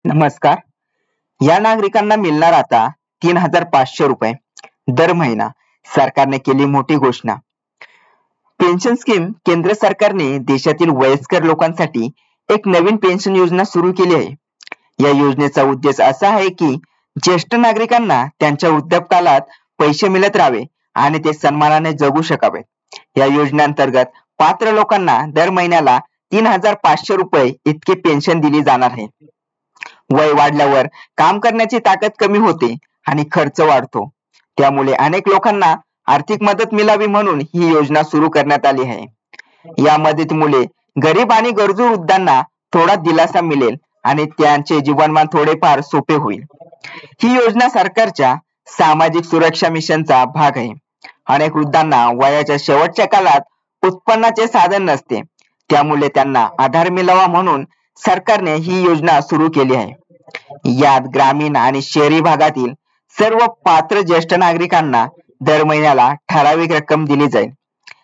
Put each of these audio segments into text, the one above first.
नमस्कार. या नागरिकांना मिळणार आता 3,500 रुपये दर महिना. सरकारने केली मोठी घोषणा. Pension scheme. केंद्र सरकारने देशातील वयस्कर लोकांसाठी एक नवीन पेन्शन योजना सुरू केली आहे. या योजनेचा उद्देश असा आहे की ज्येष्ठ नागरिकांना त्यांच्या वृद्धापकाळात पैसे मिळत राहावे आणि ते सन्मानाने जगू शकावे. या योजनेअंतर्गत पात्र लोकांना दर महिन्याला 3,500 रुपये इतके पेन्शन दिली जाणार आहे. वय वाढल्यावर काम करण्याची ताकद कमी होते आणि खर्च वाढतो. त्यामुळे अनेक लोकांना आर्थिक मदत मिळावी म्हणून ही योजना सुरू करण्यात आली आहे. या मदतीमुळे गरीब आणि गरजू वृद्धांना थोडा दिलासा मिळेल आणि त्यांचे जीवनमान थोडेफार सोपे होईल. ही योजना सरकारच्या सामाजिक सुरक्षा मिशनचा भाग आहे. अनेक वृद्धांना वयाच्या शेवटच्या काळात उत्पन्नाचे साधन नसते, त्यामुळे त्यांना आधार मिळावा म्हणून सरकारने ही योजना सुरू केली आहे. यात ग्रामीण आणि शहरी भागातील सर्व पात्र ज्येष्ठ नागरिकांना दर महिन्याला ठराविक रक्कम दिली जाईल.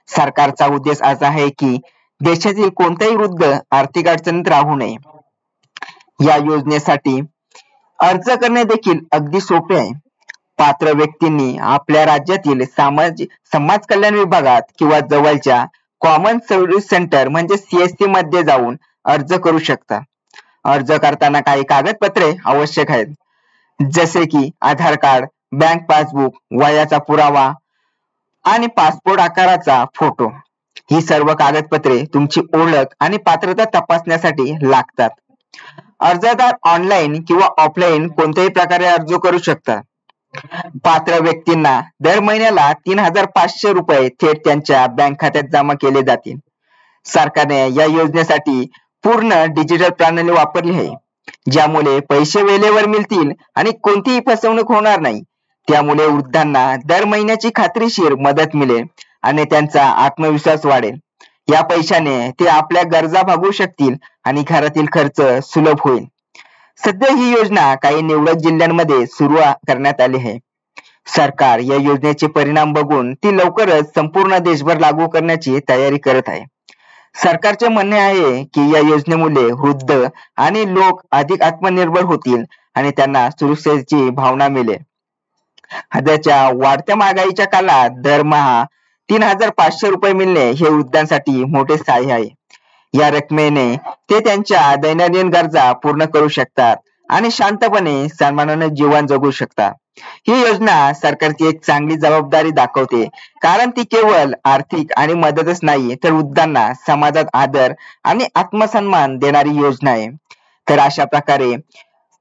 सरकारचा उद्देश असा आहे की देशातील कोणताही वृद्ध आर्थिक अडचणीत राहू नये. या योजनेसाठी अर्ज करणे देखील अगदी सोपे आहे. पात्र व्यक्तींनी आपल्या राज्यातील समाज कल्याण विभागात किंवा जवळच्या कॉमन सर्व्हिस सेंटर म्हणजे CSC मध्ये जाऊन अर्ज करू शकता. अर्ज करताना काही कागदपत्रे आवश्यक आहेत, जसे की आधार कार्ड, बँक पासबुक, वयाचा पुरावा आणि पासपोर्ट आकाराचा फोटो. ही सर्व कागदपत्रे तुमची ओळख आणि पात्रता तपासण्यासाठी लागतात. अर्जदार ऑनलाईन किंवा ऑफलाईन कोणत्याही प्रकारे अर्ज करू शकतात. पात्र व्यक्तींना दर महिन्याला 3,500 रुपये थेट त्यांच्या बँक खात्यात जमा केले जातील. सरकारने या योजनेसाठी पूर्ण डिजिटल प्रणाली वापरली आहे, ज्यामुळे पैसे वेळेवर मिळतील आणि कोणतीही फसवणूक होणार नाही. त्यामुळे वृद्धांना दर महिन्याची खात्रीशीर मदत मिळेल आणि त्यांचा आत्मविश्वास वाढेल. या पैशाने ते आपल्या गरजा भागवू शकतील आणि घरातील खर्च सुलभ होईल. सध्या ही योजना काही निवडक जिल्ह्यांमध्ये सुरू करण्यात आली आहे. सरकार या योजनेचे परिणाम बघून ती लवकरच संपूर्ण देशभर लागू करण्याची तयारी करत आहे. सरकारचे म्हणणे आहे की या योजनेमुळे वृद्ध आणि लोक अधिक आत्मनिर्भर होतील आणि त्यांना सुरक्षेची भावना मिळेल. सध्याच्या वाढत्या महागाईच्या काळात दरमहा 3,500 रुपये मिळणे हे वृद्धांसाठी मोठे सहाय्य आहे. या रकमेने ते त्यांच्या दैनंदिन गरजा पूर्ण करू शकतात आणि शांतपणे सन्मानाने जीवन जगू शकतात. ही योजना सरकारची एक चांगली जबाबदारी दाखवते, कारण ती केवळ आर्थिक आणि मदतच नाही तर वृद्धांना समाजात आदर आणि आत्मसन्मान देणारी योजना आहे. तर अशा प्रकारे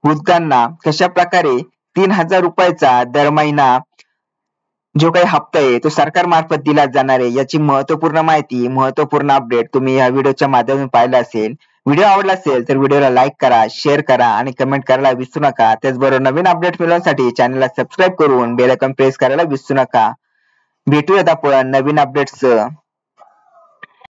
वृद्धांना कशा प्रकारे 3,000 रुपयाचा दर महिना जो काही हप्ता आहे तो सरकार मार्फत दिला जाणार आहे, याची महत्वपूर्ण माहिती, महत्वपूर्ण अपडेट तुम्ही या व्हिडिओच्या माध्यमातून पाहिला असेल. व्हिडिओ आवडला असेल तर व्हिडिओला लाईक करा, शेअर करा आणि कमेंट करायला विसरू नका. त्याचबरोबर नवीन अपडेट मिळवण्यासाठी चॅनलला सबस्क्राईब करून बेल आयकॉन प्रेस करायला विसरू नका. भेटूयात आपण नवीन अपडेट्स.